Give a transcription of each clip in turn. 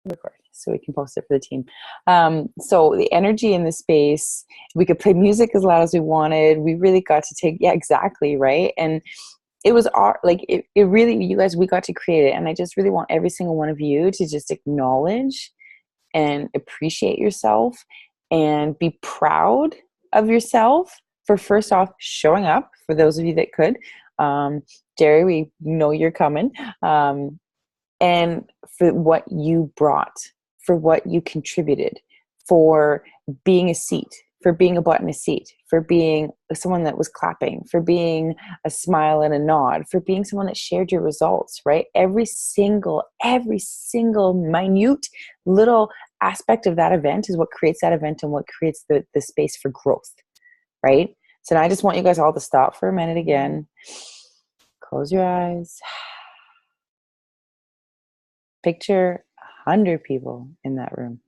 record so we can post it for the team. So the energy in the space, we could play music as loud as we wanted. We really got to take, yeah, exactly, right? And it was like it really, you guys, we got to create it. And I just really want every single one of you to just acknowledge and appreciate yourself and be proud of yourself for, first off, showing up, for those of you that could. Jerry, we know you're coming. And for what you brought, for what you contributed, for being a seat, for being a butt in a seat, for being someone that was clapping, for being a smile and a nod, for being someone that shared your results, right? Every single minute little aspect of that event is what creates that event and what creates the space for growth, right? So now I just want you guys all to stop for a minute again. Close your eyes. Picture 100 people in that room.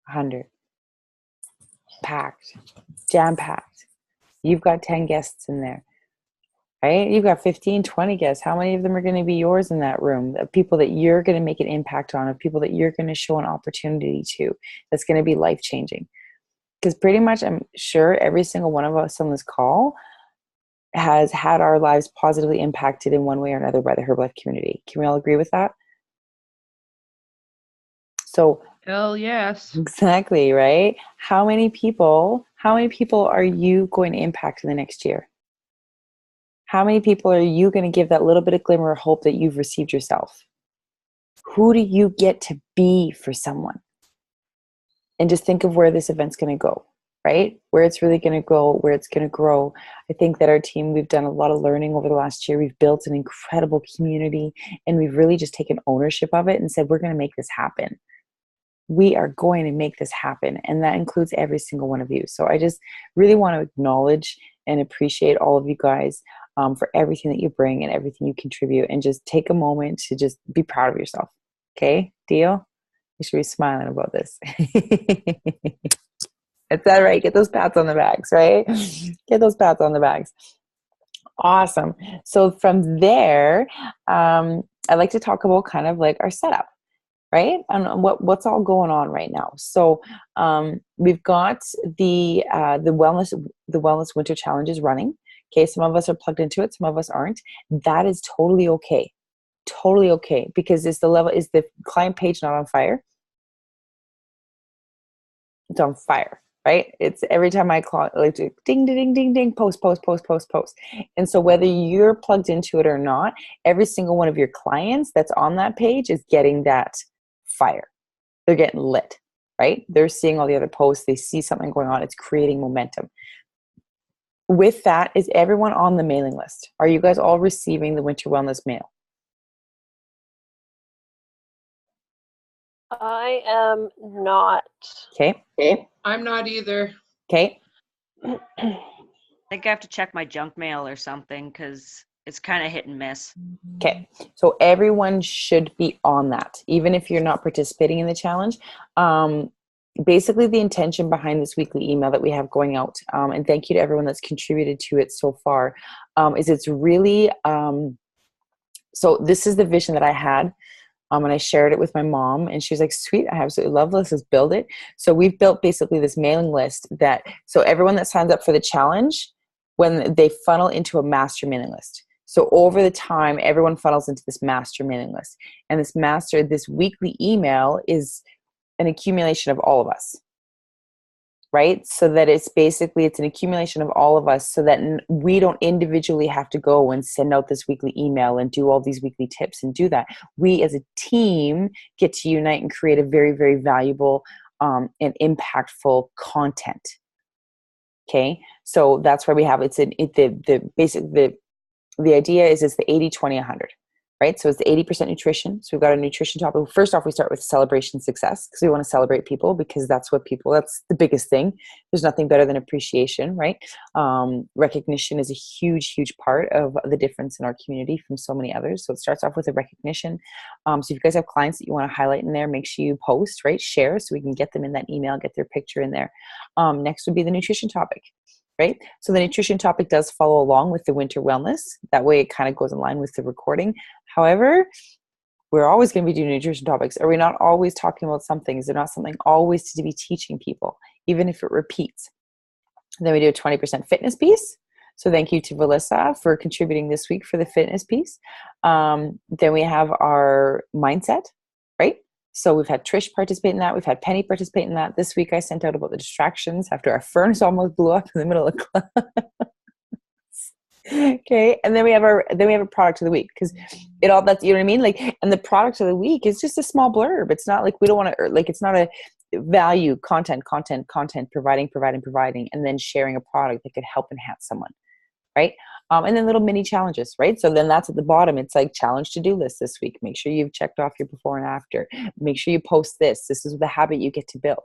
100. Packed. Jam-packed. You've got 10 guests in there, right? You've got 15, 20 guests. How many of them are going to be yours in that room? Of people that you're going to make an impact on, of people that you're going to show an opportunity to, that's going to be life-changing. Because pretty much, I'm sure every single one of us on this call has had our lives positively impacted in one way or another by the Herbalife community. Can we all agree with that? So, hell yes. Exactly, right? How many people are you going to impact in the next year? How many people are you going to give that little bit of glimmer of hope that you've received yourself? Who do you get to be for someone? And just think of where this event's going to go, right? Where it's really going to go, where it's going to grow. I think that our team, we've done a lot of learning over the last year. We've built an incredible community, and we've really just taken ownership of it and said, we're going to make this happen. We are going to make this happen. And that includes every single one of you. So I just really want to acknowledge and appreciate all of you guys for everything that you bring and everything you contribute, and just take a moment to just be proud of yourself. Okay? Deal? You should be smiling about this. Is that right? Get those pats on the backs, right? Get those pats on the backs. Awesome. So from there, I'd like to talk about kind of like our setup, right? And what's all going on right now. So we've got the wellness winter challenges running. Okay, some of us are plugged into it, some of us aren't. That is totally okay. Totally okay, because is the client page not on fire? It's on fire, right? It's every time I call, like, ding, ding, ding, ding, ding, post. And so whether you're plugged into it or not, every single one of your clients that's on that page is getting that fire. They're getting lit, right? They're seeing all the other posts. They see something going on. It's creating momentum. With that, is everyone on the mailing list? Are you guys all receiving the Winter Wellness mail? I am not. Okay. I'm not either. Okay. I think I have to check my junk mail or something, because it's kind of hit and miss. Okay. So everyone should be on that, even if you're not participating in the challenge. Basically, the intention behind this weekly email that we have going out, and thank you to everyone that's contributed to it so far, is it's really, so this is the vision that I had. And I shared it with my mom, and she was like, sweet, I absolutely love this, let's build it. So we've built basically this mailing list so everyone that signs up for the challenge, when they funnel into a master mailing list. So over the time, everyone funnels into this master mailing list. And this weekly email is an accumulation of all of us, right? So that it's an accumulation of all of us, so that we don't individually have to go and send out this weekly email and do all these weekly tips and do that. We as a team get to unite and create a very, very valuable and impactful content. Okay, so that's why we have the idea is it's the 80, 20, 100, right? So it's the 80% nutrition. So we've got a nutrition topic. First off, we start with celebration success, because we want to celebrate people, because that's the biggest thing. There's nothing better than appreciation, right? Recognition is a huge, huge part of the difference in our community from so many others. So it starts off with a recognition. So if you guys have clients that you want to highlight in there, make sure you post, right? Share, so we can get them in that email, get their picture in there. Next would be the nutrition topic. Right? So the nutrition topic does follow along with the winter wellness. That way it kind of goes in line with the recording. However, we're always going to be doing nutrition topics. Are we not always talking about something? Is there not something always to be teaching people, even if it repeats? And then we do a 20% fitness piece. So thank you to Melissa for contributing this week for the fitness piece. Then we have our mindset, right? So we've had Trish participate in that. We've had Penny participate in that. This week I sent out about the distractions after our furnace almost blew up in the middle of class. Okay. And then we have a product of the week, because it all, that's, you know what I mean? Like, and the product of the week is just a small blurb. It's not like we don't want to, like, it's not a value content, providing, and then sharing a product that could help enhance someone. Right. And then little mini challenges, right? So then that's at the bottom. It's like challenge to-do list this week. Make sure you've checked off your before and after. Make sure you post this. This is the habit you get to build.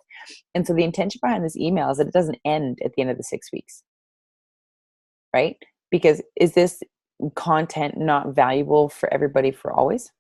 And so the intention behind this email is that it doesn't end at the end of the 6 weeks, right? Because is this content not valuable for everybody for always?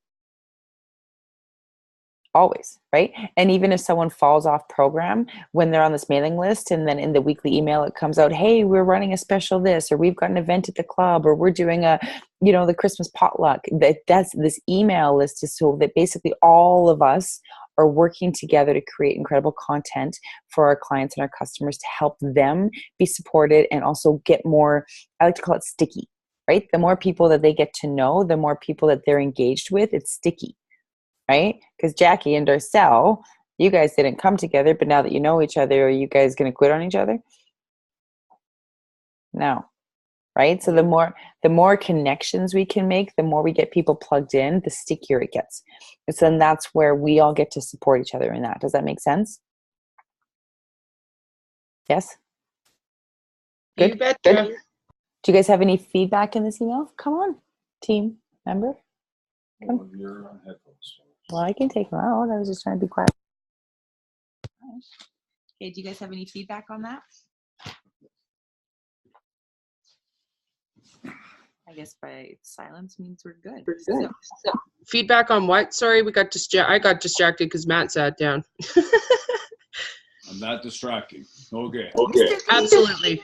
Always, right? And even if someone falls off program when they're on this mailing list, and then in the weekly email it comes out, hey, we're running a special this, or we've got an event at the club, or we're doing a, you know, the Christmas potluck. That's this email list is so that basically all of us are working together to create incredible content for our clients and our customers to help them be supported and also get more, I like to call it sticky, right? The more people that they get to know, the more people that they're engaged with, it's sticky. Right? Because Jackie and Darcel, you guys didn't come together, but now that you know each other, are you guys going to quit on each other? No. Right? So the more connections we can make, the more we get people plugged in, the stickier it gets. And so then that's where we all get to support each other in that. Does that make sense? Yes? Good? You betcha. Good. Do you guys have any feedback in this email? Come on, team member. Come. Well, I can take them out. I was just trying to be quiet. Okay, do you guys have any feedback on that? I guess by silence means we're good. So, Feedback on what? Sorry, I got distracted because Matt sat down. I'm not distracting. Okay. Absolutely.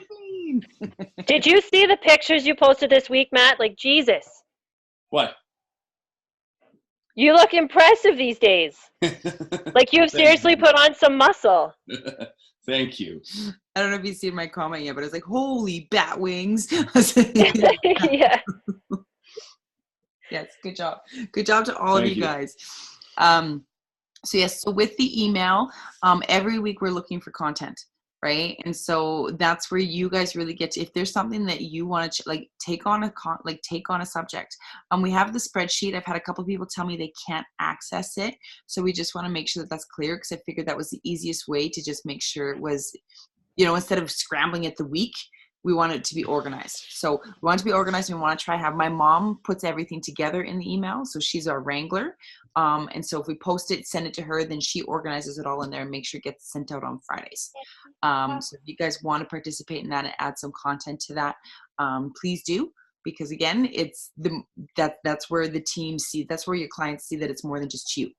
Did you see the pictures you posted this week, Matt? Like, Jesus. What? You look impressive these days. Like you've seriously put on some muscle. Thank you. I don't know if you've seen my comment yet, but it's like, holy bat wings. Yeah. Yes, good job. Good job to all of you guys. So yes, so with the email, every week we're looking for content, right? And so that's where you guys really get to, if there's something that you want to take on a subject. We have the spreadsheet. I've had a couple of people tell me they can't access it. So we just want to make sure that that's clear, because I figured that was the easiest way to just make sure it was, instead of scrambling it the week, we want it to be organized. So we want it to be organized. And we want to try my mom puts everything together in the email. So she's our wrangler. And so if we post it, send it to her, then she organizes it all in there and makes sure it gets sent out on Fridays. So if you guys want to participate in that and add some content to that, please do. Because again, it's that's where the team that's where your clients see that it's more than just you,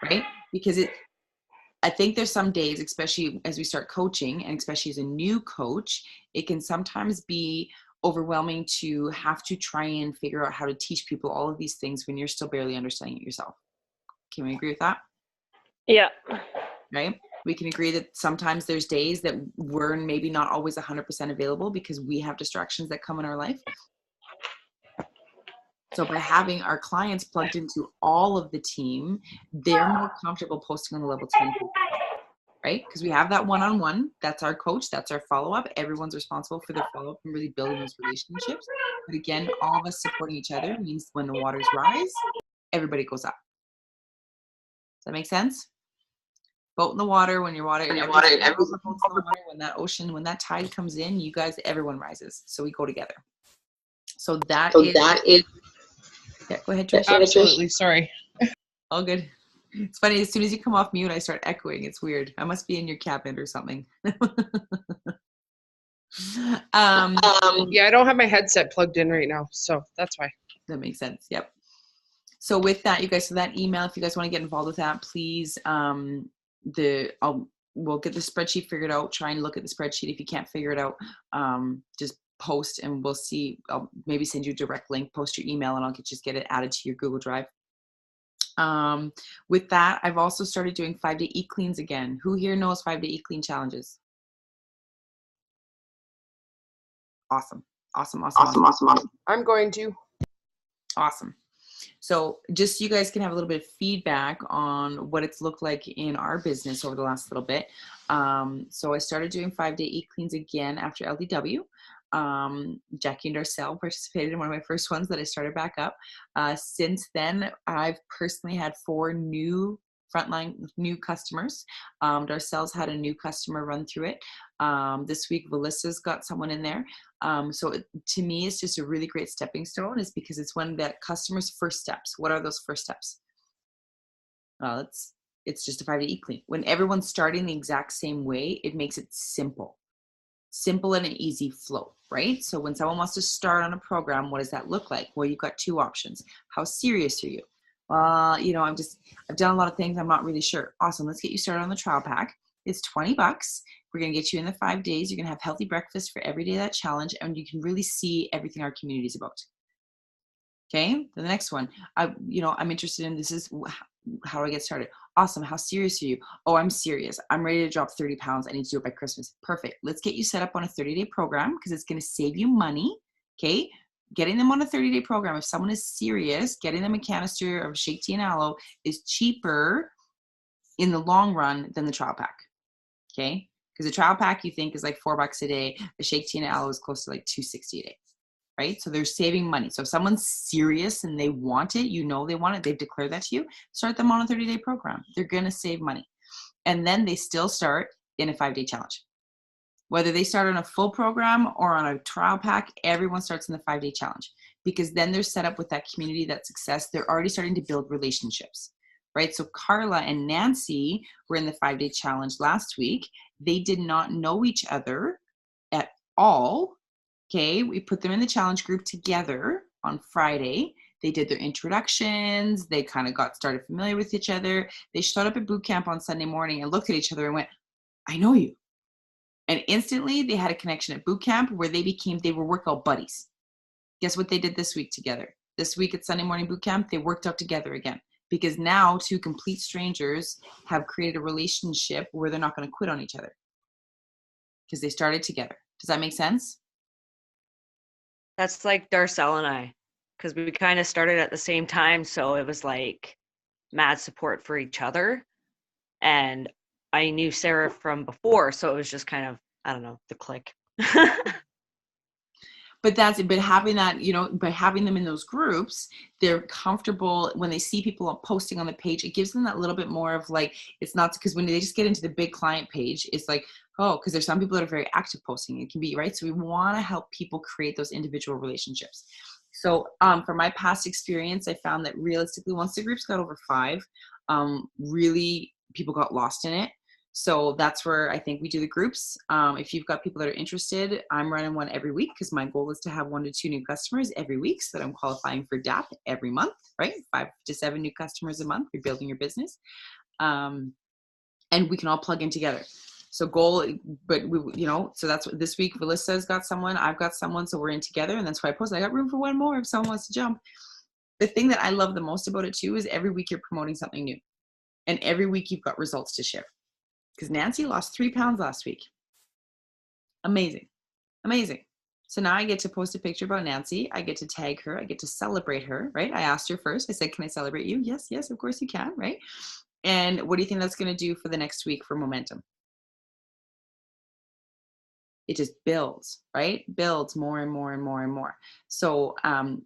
right? Because I think there's some days, especially as we start coaching, and especially as a new coach, it can sometimes be overwhelming to have to try and figure out how to teach people all of these things when you're still barely understanding it yourself. Can we agree with that? Yeah. Right? We can agree that sometimes there's days that we're maybe not always 100% available because we have distractions that come in our life. So by having our clients plugged into all of the team, they're more comfortable posting on the level 10, right? Because we have that one-on-one. That's our coach. That's our follow-up. Everyone's responsible for their follow-up and really building those relationships. But again, all of us supporting each other means when the waters rise, everybody goes up. Does that make sense? Boat in the water, when when that ocean, when that tide comes in, you guys, everyone rises. So we go together. So that is. Yeah, go ahead, Trish. Absolutely. Sorry. All good. It's funny. As soon as you come off mute, I start echoing. It's weird. I must be in your cabinet or something. Yeah, I don't have my headset plugged in right now, so that's why. That makes sense. Yep. So with that, you guys, so that email, if you guys want to get involved with that, please, we'll get the spreadsheet figured out. Try and look at the spreadsheet. If you can't figure it out, just post and we'll see. I'll maybe send you a direct link, post your email, and I'll get it added to your Google Drive. With that, I've also started doing 5-day eat cleans again. Who here knows 5-day eat clean challenges? Awesome. I'm going to. Awesome. So just so you guys can have a little bit of feedback on what it's looked like in our business over the last little bit. So I started doing 5-day eat cleans again after LDW. Jackie and Darcel participated in one of my first ones that I started back up. Since then, I've personally had 4 frontline new customers. Darcel's had a new customer run through it. This week, Melissa's got someone in there. So to me, it's just a really great stepping stone, is because it's one that customers' first steps. What are those first steps? Well, it's just a 5-day eat clean. When everyone's starting the exact same way, it makes it simple and an easy flow, right? So when someone wants to start on a program, what does that look like? Well, you've got 2 options. How serious are you? You know, I've done a lot of things. I'm not really sure. Awesome. Let's get you started on the trial pack. It's $20. We're going to get you in the 5 days. You're going to have healthy breakfast for every day of that challenge, and you can really see everything our community is about. Okay. The next one, I'm interested in, this is how do I get started? Awesome. How serious are you? Oh, I'm serious. I'm ready to drop 30 pounds. I need to do it by Christmas. Perfect. Let's get you set up on a 30-day program, because it's going to save you money. Okay. Getting them on a 30-day program, if someone is serious, getting them a canister of shake tea and aloe is cheaper in the long run than the trial pack. Okay. Because the trial pack you think is like $4 a day. The shake tea and aloe is close to like $2.60 a day. Right? So they're saving money. So if someone's serious and they want it, they want it, they've declared that to you, start them on a 30-day program. They're going to save money. And then they still start in a 5-day challenge. Whether they start on a full program or on a trial pack, everyone starts in the 5-day challenge, because then they're set up with that community, that success. They're already starting to build relationships, right? So Carla and Nancy were in the 5-day challenge last week. They did not know each other at all. Okay, we put them in the challenge group together on Friday. They did their introductions. They kind of got started familiar with each other. They showed up at boot camp on Sunday morning and looked at each other and went, I know you. And instantly they had a connection at boot camp where they were workout buddies. Guess what they did this week together? This week at Sunday morning boot camp, they worked out together again, because now 2 complete strangers have created a relationship where they're not going to quit on each other because they started together. Does that make sense? That's like Darcel and I, because we kind of started at the same time. So it was like mad support for each other. And I knew Sarah from before. So it was just kind of, I don't know, the click. But having that, by having them in those groups, they're comfortable when they see people posting on the page. It gives them that little bit more of like, it's not, because when they just get into the big client page, it's like, oh, because there's some people that are very active posting. It can be, right? So we want to help people create those individual relationships. So from my past experience, I found that realistically, once the groups got over 5, really people got lost in it. So that's where I think we do the groups. If you've got people that are interested, I'm running one every week, because my goal is to have 1 to 2 new customers every week, so that I'm qualifying for DAP every month, right? 5 to 7 new customers a month. You're building your business. And we can all plug in together. So so that's what this week, Melissa's got someone, I've got someone, so we're in together. And that's why I posted, I got room for 1 more if someone wants to jump. The thing that I love the most about it too is every week you're promoting something new, and every week you've got results to share. Because Nancy lost 3 pounds last week. Amazing. So now I get to post a picture about Nancy. I get to tag her. I get to celebrate her, right? I asked her first. I said, can I celebrate you? Yes, of course you can, right? And what do you think that's going to do for the next week for momentum? It just builds, right? Builds more and more and more and more. So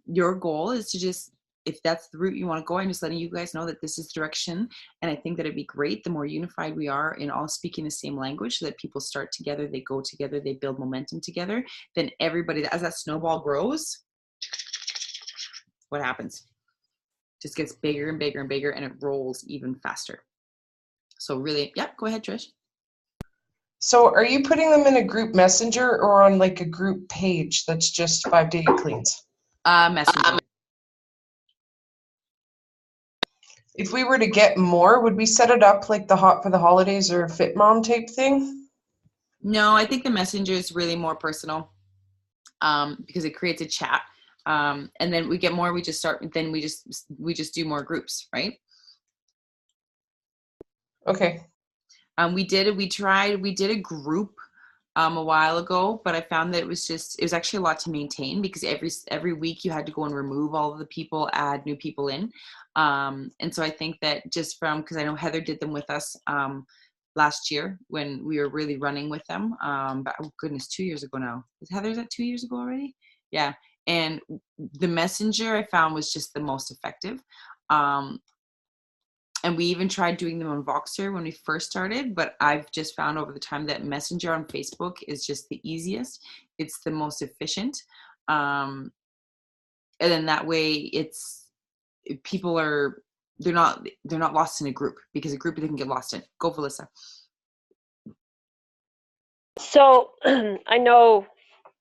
your goal is to just, if that's the route you want to go, I'm just letting you guys know that this is the direction. And I think that it'd be great the more unified we are in all speaking the same language, so that people start together, they go together, they build momentum together. Then everybody, as that snowball grows, what happens? Just gets bigger and bigger and bigger, and it rolls even faster. So really, go ahead, Trish. So are you putting them in a group messenger or on like a group page that's just 5-day cleans? Messenger. If we were to get more, would we set it up like the Hot for the Holidays or Fit Mom type thing? No, I think the messenger is really more personal, because it creates a chat. And then we get more, we just do more groups, right? Okay. We did a group a while ago, but I found that it was actually a lot to maintain because every week you had to go and remove all of the people, add new people in. And so I think that just because I know Heather did them with us last year when we were really running with them. But oh goodness, 2 years ago now. Is Heather's at 2 years ago already? Yeah. And the messenger I found was just the most effective. And we even tried doing them on Voxer when we first started, but I've just found over the time that Messenger on Facebook is just the easiest. It's the most efficient. And then that way people they're not lost in a group, because a group they can get lost in. Go, Felissa. So I know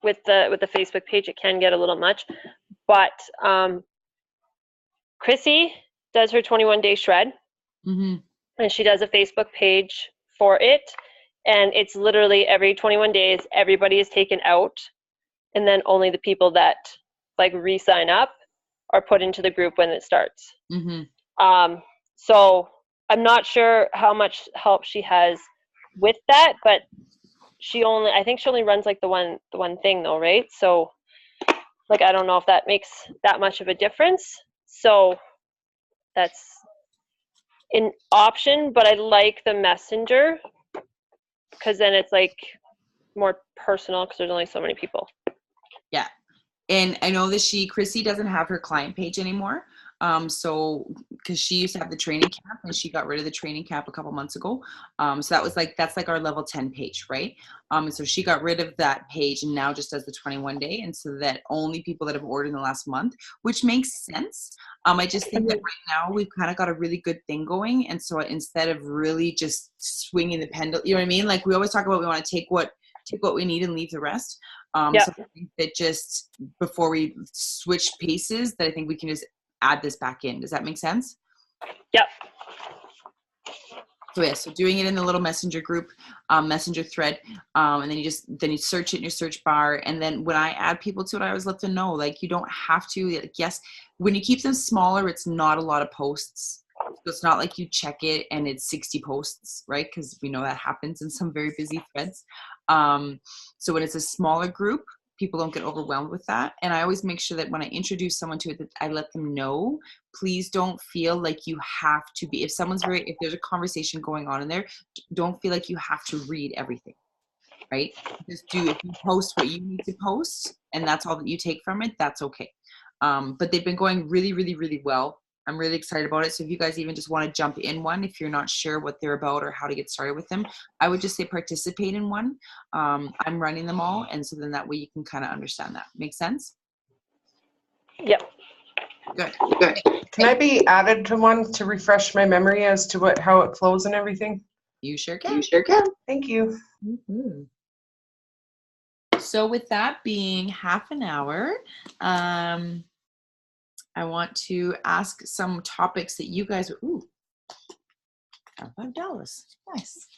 with the Facebook page it can get a little much, but Chrissy does her 21-day shred, Mm-hmm. and she does a Facebook page for it, and it's literally every 21 days everybody is taken out, and then only the people that like re-sign up are put into the group when it starts. Mm-hmm. So I'm not sure how much help she has with that, but I think she only runs like the one thing though, right? So like I don't know if that makes that much of a difference. So that's an option, but I like the messenger because then it's like more personal because there's only so many people. Yeah. And I know that Chrissy doesn't have her client page anymore. So because she used to have the training camp and she got rid of the training camp a couple months ago. So that's like our level 10 page, right? And so she got rid of that page and now just does the 21 day. And so that only people that have ordered in the last month, which makes sense. I just think that right now we've kind of got a really good thing going. And so instead of really just swinging the pendulum, you know what I mean? Like we always talk about, we want to take what we need and leave the rest. Yep. So I think that just before we switch paces, that I think we can just add this back in. Does that make sense? Yep. So yeah, so doing it in the little messenger group, messenger thread, and then you search it in your search bar, and then when I add people to it, I always let them know, like, you don't have to, like, yes, when you keep them smaller, it's not a lot of posts. So it's not like you check it and it's 60 posts, right? Because we know that happens in some very busy threads. So when it's a smaller group, people don't get overwhelmed with that. And I always make sure that when I introduce someone to it, that I let them know, please don't feel like you have to be, if there's a conversation going on in there, don't feel like you have to read everything, right? If you post what you need to post and that's all that you take from it, that's okay. But they've been going really, really, really well. I'm really excited about it. So if you guys even just want to jump in one, if you're not sure what they're about or how to get started with them, I would just say participate in one. I'm running them all. And so then that way you can kind of understand that. Make sense? Yep. Good. Can I be added to one to refresh my memory as to how it flows and everything? You sure can. Thank you. Mm-hmm. So with that being half an hour, I want to ask some topics that you guys, $5. Nice.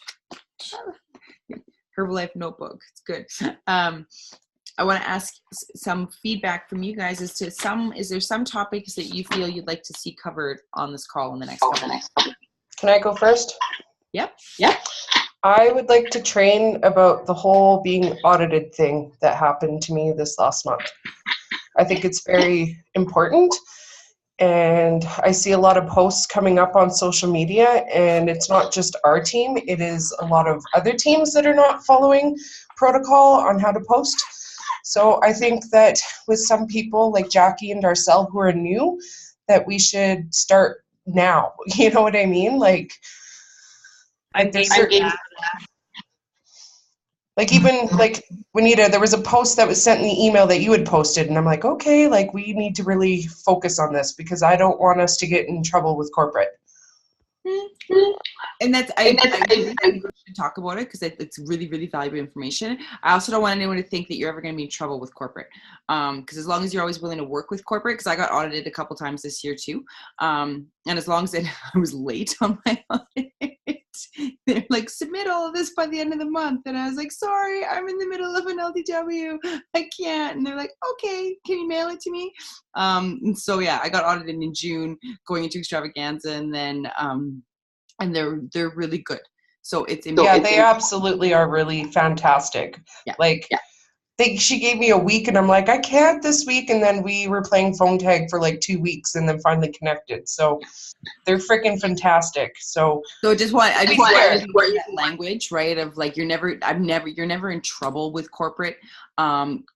Herbalife notebook. It's good. I want to ask some feedback from you guys as to is there some topics that you feel you'd like to see covered on this call in the next couple minutes? Can I go first? Yep. I would like to train about the whole being audited thing that happened to me this last month. I think it's very important. And I see a lot of posts coming up on social media, and it's not just our team, it is a lot of other teams that are not following protocol on how to post. So I think that with some people like Jackie and Darcel who are new, that we should start now. You know what I mean? Like there's certain, like even like Juanita, there was a post that was sent in the email that you had posted, and I'm like, okay, like we need to really focus on this because I don't want us to get in trouble with corporate. And I should talk about it because it's really, really valuable information. I also don't want anyone to think that you're ever going to be in trouble with corporate. Because as long as you're always willing to work with corporate, because I got audited a couple times this year too. And as long as I was late on my audit, they're like, submit all of this by the end of the month. And I was like, sorry, I'm in the middle of an LDW. I can't. And they're like, okay, can you mail it to me? And so, yeah, I got audited in June going into extravaganza. And then and they're really good. So it's yeah, they absolutely are really fantastic. Yeah. Like, she gave me a week, and I'm like, I can't this week, and then we were playing phone tag for like 2 weeks, and then finally connected. So they're freaking fantastic. So just want I just fair. want you to use that language, right? Of like you're never in trouble with corporate.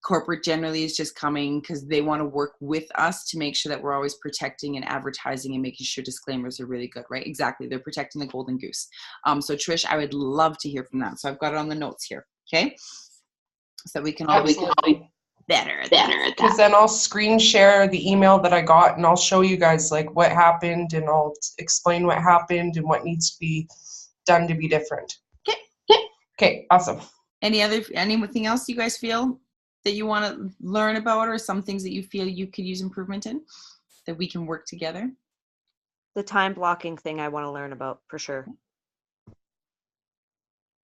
Corporate generally is just coming because they want to work with us to make sure that we're always protecting and advertising and making sure disclaimers are really good, right? Exactly, they're protecting the golden goose. So Trish, I would love to hear from that. So I've got it on the notes here. Okay. So we can all be better at that. Because then I'll screen share the email that I got, and I'll show you guys like what happened, and I'll explain what happened and what needs to be done to be different. Okay, awesome. Anything else you guys feel that you want to learn about, or some things that you feel you could use improvement in that we can work together? The time blocking thing I want to learn about for sure.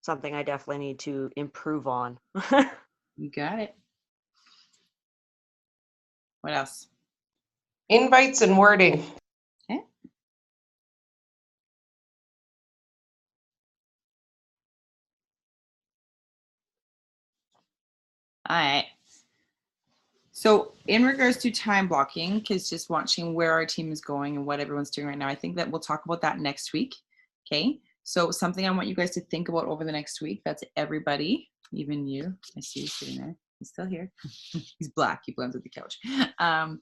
Something I definitely need to improve on. You got it. What else? Invites and wording. Okay. All right. So in regards to time blocking, because just watching where our team is going and what everyone's doing right now, I think that we'll talk about that next week. Okay. So something I want you guys to think about over the next week, that's everybody, even you. I see you sitting there. He's still here. He's black. He blends with the couch. I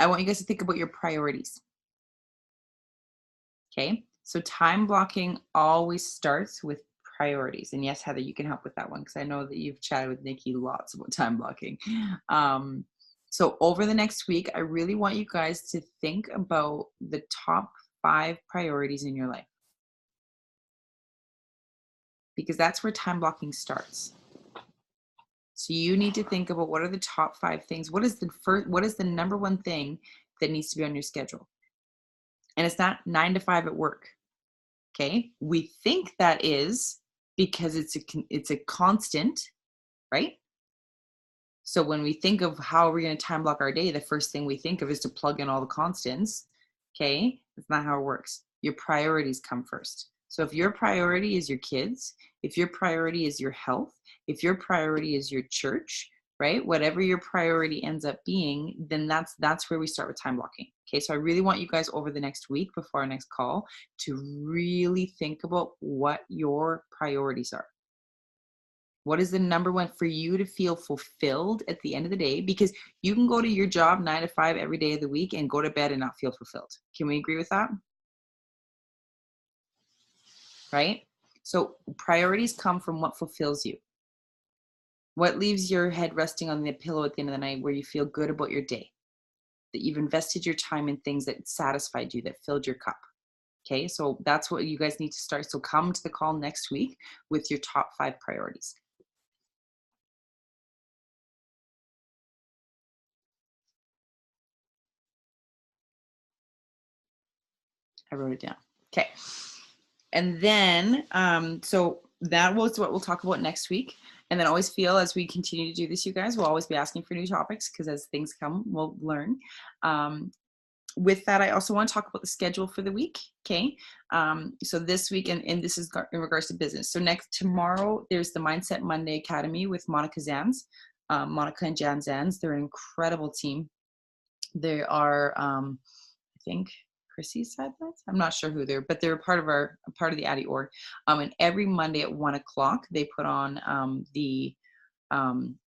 want you guys to think about your priorities. Okay. So time blocking always starts with priorities. And yes, Heather, you can help with that one because I know that you've chatted with Nikki lots about time blocking. So over the next week, I really want you guys to think about the top 5 priorities in your life, because that's where time blocking starts. So you need to think about what are the top 5 things. What is the number one thing that needs to be on your schedule? And it's not 9 to 5 at work. Okay. We think that is because it's a constant, right? So when we think of how we're going to time block our day, the first thing we think of is to plug in all the constants. Okay. That's not how it works. Your priorities come first. So if your priority is your kids, if your priority is your health, if your priority is your church, right? Whatever your priority ends up being, then that's where we start with time blocking. Okay. So I really want you guys over the next week before our next call to really think about what your priorities are. What is the number one for you to feel fulfilled at the end of the day? Because you can go to your job 9 to 5 every day of the week and go to bed and not feel fulfilled. Can we agree with that? Right? So priorities come from what fulfills you. What leaves your head resting on the pillow at the end of the night where you feel good about your day? That you've invested your time in things that satisfied you, that filled your cup. Okay, so that's what you guys need to start. So come to the call next week with your top 5 priorities. I wrote it down. Okay. And then, so that was what we'll talk about next week. And then always feel as we continue to do this, you guys, we'll always be asking for new topics because as things come, we'll learn. With that, I also want to talk about the schedule for the week. Okay. So this week, and this is in regards to business. So tomorrow, there's the Mindset Monday Academy with Monica Zanz. Monica and Jan Zanz, they're an incredible team. They are, I think, Chrissy's sidelines. I'm not sure who they're, but they're part of the Addy org. And every Monday at 1 o'clock, they put on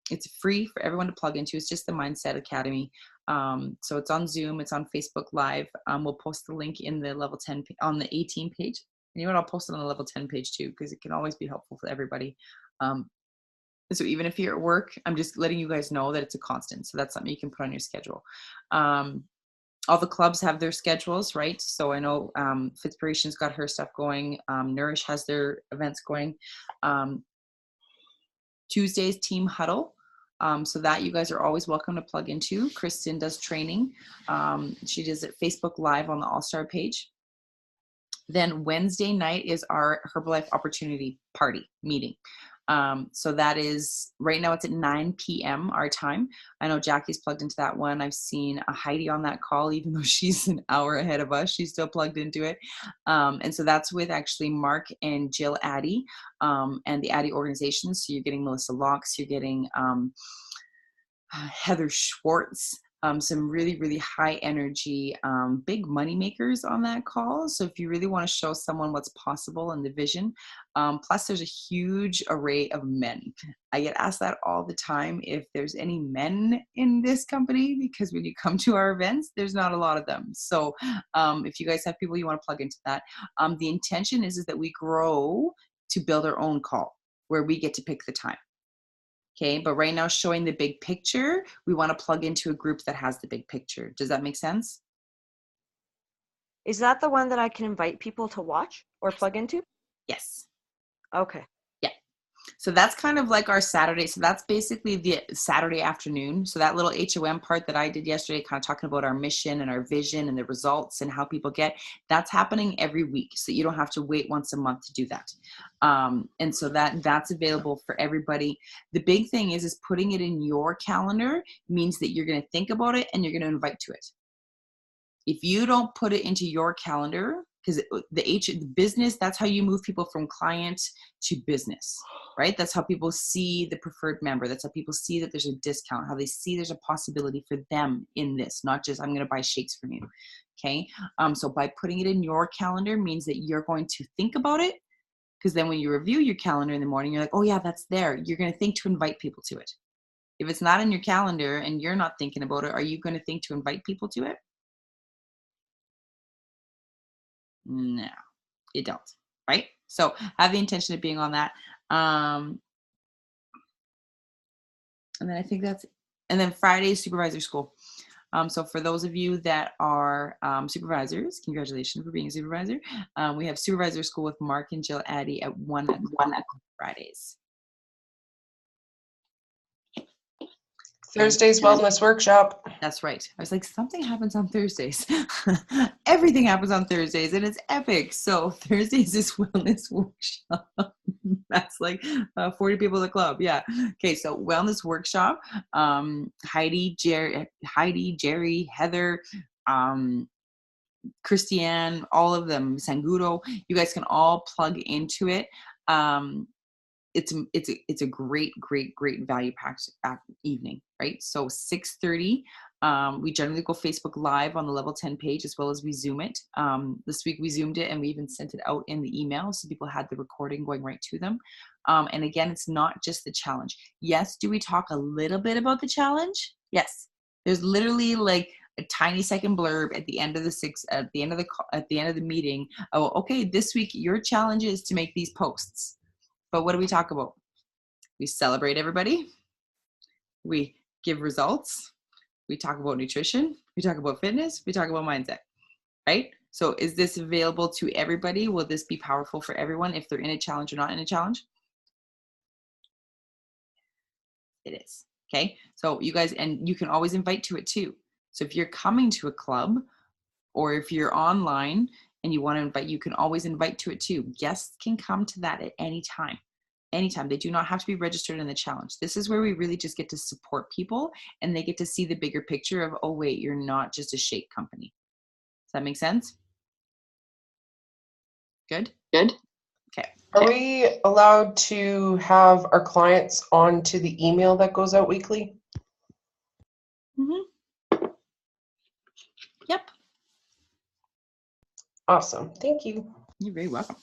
it's free for everyone to plug into. It's just the Mindset Academy. So it's on Zoom, it's on Facebook Live. We'll post the link in the level 10 on the 18 page. And you know what? I'll post it on the level 10 page too, because it can always be helpful for everybody. So even if you're at work, I'm just letting you guys know that it's a constant. So that's something you can put on your schedule. All the clubs have their schedules, right? So I know Fitspiration's got her stuff going. Nourish has their events going. Tuesday's Team Huddle. So that you guys are always welcome to plug into. Kristen does training. She does it Facebook Live on the All-Star page. Then Wednesday night is our Herbalife Opportunity Party meeting. So that is right now it's at 9 p.m. our time. I know Jackie's plugged into that one. I've seen Heidi on that call, even though she's an hour ahead of us, she's still plugged into it. And so that's with actually Mark and Jill Addy and the Addy organization. So you're getting Melissa Locks, you're getting Heather Schwartz, some really, really high energy, big money makers on that call. So if you really want to show someone what's possible and the vision, plus there's a huge array of men. I get asked that all the time if there's any men in this company, because when you come to our events, there's not a lot of them. So if you guys have people you want to plug into that, the intention is that we grow to build our own call where we get to pick the time. Okay, but right now showing the big picture, we want to plug into a group that has the big picture. Does that make sense? Is that the one that I can invite people to watch or plug into? Yes. Okay. Yeah. So that's kind of like our Saturday. So that's basically the Saturday afternoon. So that little HOM part that I did yesterday, kind of talking about our mission and our vision and the results and how people get, that's happening every week. So you don't have to wait once a month to do that. And so that's available for everybody. The big thing is putting it in your calendar means that you're going to think about it and you're going to invite to it. If you don't put it into your calendar, because the business, that's how you move people from client to business, right? That's how people see the preferred member. That's how people see that there's a discount, how they see there's a possibility for them in this, not just I'm going to buy shakes from you. Okay. So by putting it in your calendar means that you're going to think about it, because then when you review your calendar in the morning, you're like, oh yeah, that's there. You're going to think to invite people to it. If it's not in your calendar and you're not thinking about it, are you going to think to invite people to it? No, you don't, right? So have the intention of being on that. And then I think that's, and then Friday supervisor school. So for those of you that are supervisors, congratulations for being a supervisor. We have supervisor school with Mark and Jill Addy at 1 o'clock Fridays. Thursday's wellness workshop. That's right. I was like, something happens on Thursdays. Everything happens on Thursdays and it's epic. So Thursdays is wellness workshop. That's like 40 people in the club. Yeah. Okay. So wellness workshop. Heidi, Jerry, Heather, Christiane, all of them, Sangudo, you guys can all plug into it. It's a great value packed evening, right? So 6:30, we generally go Facebook Live on the Level 10 page, as well as we Zoom it. This week we Zoomed it and we even sent it out in the email, so people had the recording going right to them. And again, it's not just the challenge. Yes, do we talk a little bit about the challenge? Yes. There's literally like a tiny second blurb at the end of the meeting. Oh, okay, this week your challenge is to make these posts. But what do we talk about? We celebrate everybody. We give results. We talk about nutrition. We talk about fitness. We talk about mindset, right? So is this available to everybody? Will this be powerful for everyone if they're in a challenge or not in a challenge? It is, okay? So you guys, and you can always invite to it too. So if you're coming to a club or if you're online and you want to invite, you can always invite to it too. Guests can come to that at any time. Anytime. They do not have to be registered in the challenge. This is where we really just get to support people and they get to see the bigger picture of, oh wait, you're not just a shake company. Does that make sense? Good? Good. Okay. Are we allowed to have our clients onto the email that goes out weekly? Mm-hmm. Yep. Awesome. Thank you. You're very welcome.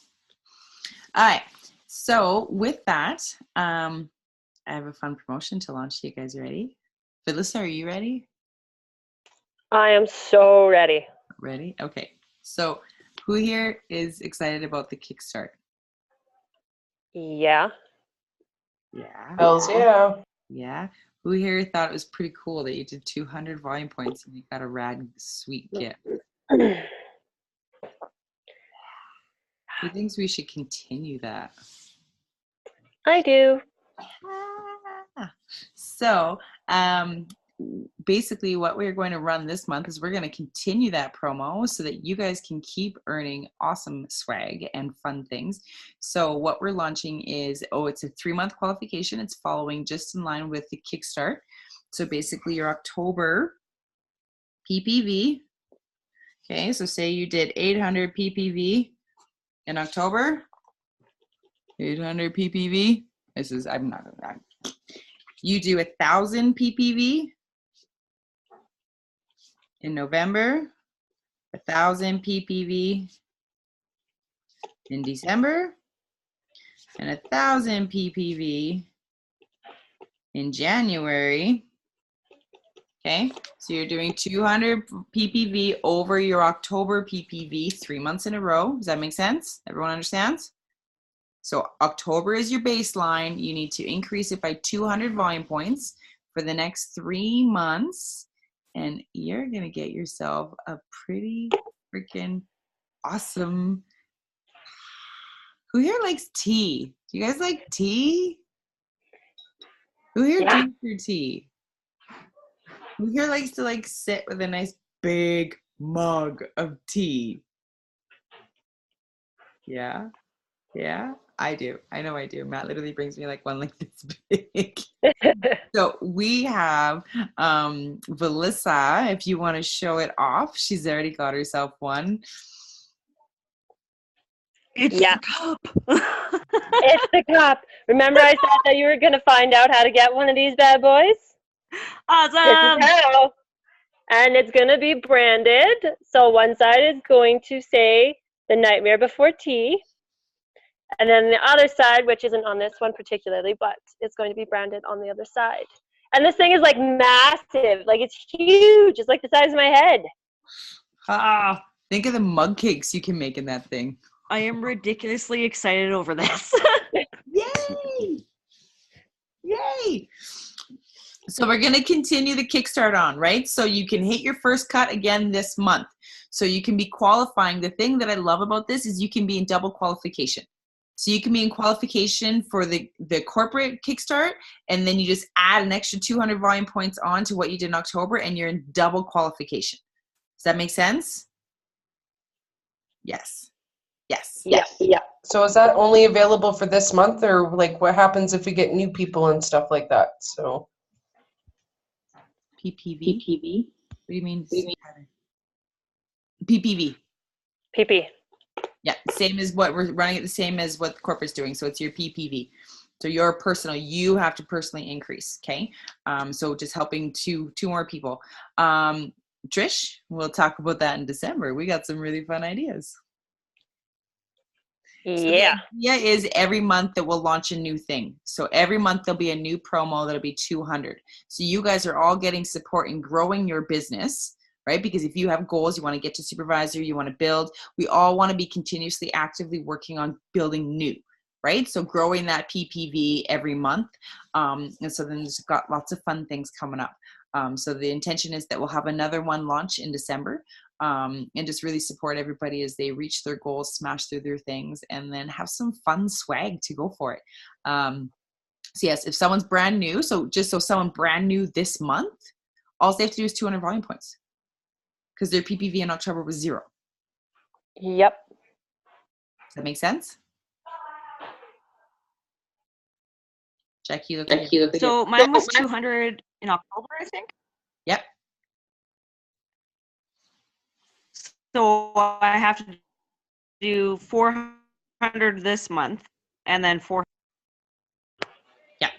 All right. So with that, I have a fun promotion to launch. You guys ready? Phyllis, are you ready? I am so ready. Ready? Okay. So who here is excited about the Kickstart? Yeah. Yeah. Hells yeah. Yeah. Who here thought it was pretty cool that you did 200 volume points and you got a rad sweet gift? Who thinks we should continue that? I do. So basically what we're going to run this month is we're going to continue that promo so that you guys can keep earning awesome swag and fun things. So what we're launching is, it's a 3-month qualification. It's following just in line with the Kickstart. So basically your October PPV. Okay, so say you did 800 PPV in October. 800 PPV. You do 1,000 PPV in November, 1,000 PPV in December, and 1,000 PPV in January. Okay, so you're doing 200 PPV over your October PPV 3 months in a row. Does that make sense? Everyone understands? So October is your baseline. You need to increase it by 200 volume points for the next 3 months. And you're going to get yourself a pretty freaking awesome. Who here likes tea? Do you guys like tea? Who here drinks your tea? Who here likes to like sit with a nice big mug of tea? Yeah. Yeah, I do. I know I do. Matt literally brings me like one like this big. So we have Valissa, if you want to show it off. She's already got herself one. It's Yeah. the cup. It's the cup. Remember I said that you were going to find out how to get one of these bad boys? This Awesome. is how. And it's going to be branded. So one side is going to say The Nightmare Before Tea. And then the other side, which isn't on this one particularly, but it's going to be branded on the other side. And this thing is like massive. Like it's huge. It's like the size of my head. Think of the mug cakes you can make in that thing. I am ridiculously excited over this. Yay! Yay! So we're going to continue the Kickstart on, right? So you can hit your first cut again this month. So you can be qualifying. The thing that I love about this is you can be in double qualification. So you can be in qualification for the corporate Kickstart, and then you just add an extra 200 volume points on to what you did in October, and you're in double qualification. Does that make sense? Yes. Yes. Yeah. So is that only available for this month, or like what happens if we get new people and stuff like that? So PPV? What do you mean? PPV. PP. Yeah, same as what we're running it the same as what corporate's doing. So it's your PPV. So your personal, you have to personally increase. Okay. So just helping two more people. Trish, we'll talk about that in December. We got some really fun ideas. Yeah. So the idea is every month that we'll launch a new thing. So every month there'll be a new promo that'll be 200. So you guys are all getting support in growing your business, right? Because if you have goals, you want to get to supervisor, you want to build, we all want to be continuously actively working on building new, right? So growing that PPV every month. And so then there's got lots of fun things coming up. So the intention is that we'll have another one launch in December, and just really support everybody as they reach their goals, smash through their things, and then have some fun swag to go for it. So yes, if someone's brand new, so someone brand new this month, all they have to do is 200 volume points because their PPV in October was 0. Yep. Does that make sense? Jackie, So mine was 200 in October, I think. Yep. So I have to do 400 this month, and then 400. Yeah.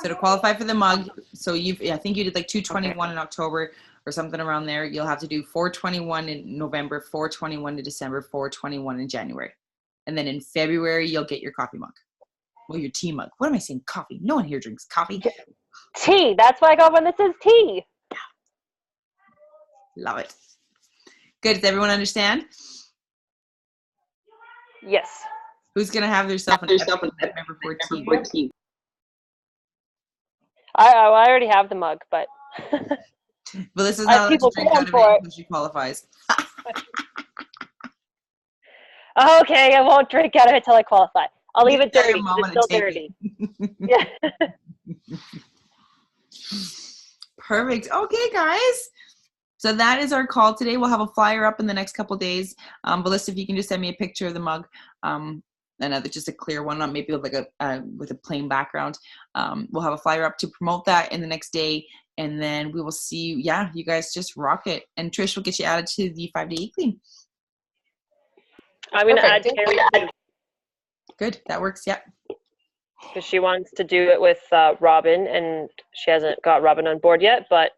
So to qualify for the mug, so I think you did like 221 in October or something around there. You'll have to do 421 in November, 421 in December, 421 in January. And then in February, you'll get your coffee mug. Well, your tea mug. What am I saying? Coffee. No one here drinks coffee. Tea. That's why I got one that says tea. Love it. Good. Does everyone understand? Yes. Who's going to have themselves an November 14? I already have the mug, but Melissa's I have not allowed to people drink out paying of it for it. until she qualifies. Okay, I won't drink out of it till I qualify. I'll leave it Tell your dirty. mom It's when still to take dirty. Yeah. Perfect. Okay, guys. So that is our call today. We'll have a flyer up in the next couple of days. Melissa, if you can just send me a picture of the mug, another just a clear one, not maybe with like with a plain background. We'll have a flyer up to promote that in the next day, and then we will see you. Yeah, you guys just rock it. And Trish will get you added to the 5-day e-clean. I'm gonna add Perfect. Terry too, Good, that works. Yeah. because she wants to do it with Robin, and she hasn't got Robin on board yet, but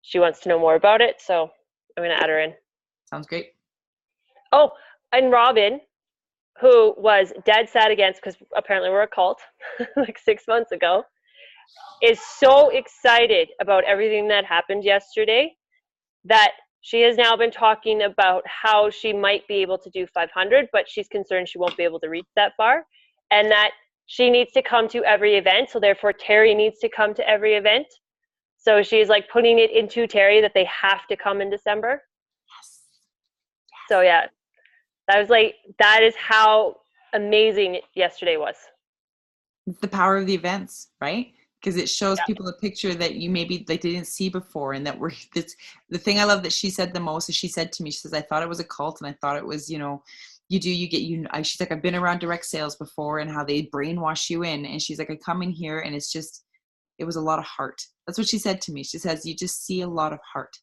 she wants to know more about it, so I'm gonna add her in. Sounds great. Oh, and Robin, who was dead sad against, because apparently we're a cult, like 6 months ago, is so excited about everything that happened yesterday that she has now been talking about how she might be able to do 500, but she's concerned she won't be able to reach that far, and that she needs to come to every event, so therefore Terry needs to come to every event. So she's like putting it into Terry that they have to come in December. So yeah, that is how amazing yesterday was. It's the power of the events, right? Because it shows people a picture that you maybe like they didn't see before, and that we're that's the thing I love that she said the most is she said to me, she says, I thought it was a cult, and I thought it was, she's like, I've been around direct sales before and how they brainwash you in, and she's like, I come in here and it was a lot of heart. That's what she said to me. She says, you just see a lot of heart.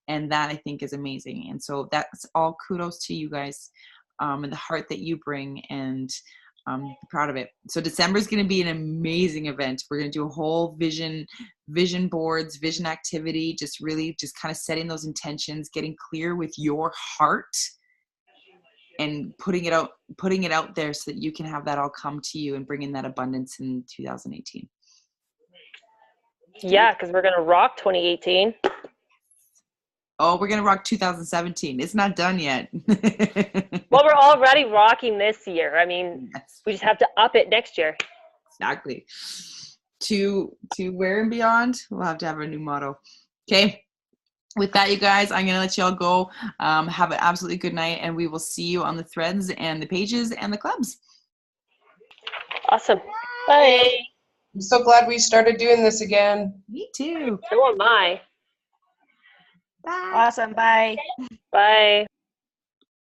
And that I think is amazing. And so that's all kudos to you guys, and the heart that you bring, and proud of it. So December is going to be an amazing event. We're going to do a whole vision boards, vision activity, just kind of setting those intentions, getting clear with your heart, and putting it out there so that you can have that all come to you and bring in that abundance in 2018. Yeah, because we're gonna rock 2018. Oh, we're gonna rock 2017. It's not done yet. Well, we're already rocking this year. I mean, Yes, we just have to up it next year. exactly. To where and beyond, we'll have to have a new motto. Okay. With that, you guys, I'm gonna let y'all go. Have an absolutely good night, and we will see you on the threads and the pages and the clubs. Awesome. Bye. I'm so glad we started doing this again. Me too. So am I. Bye. Awesome. Bye. Bye.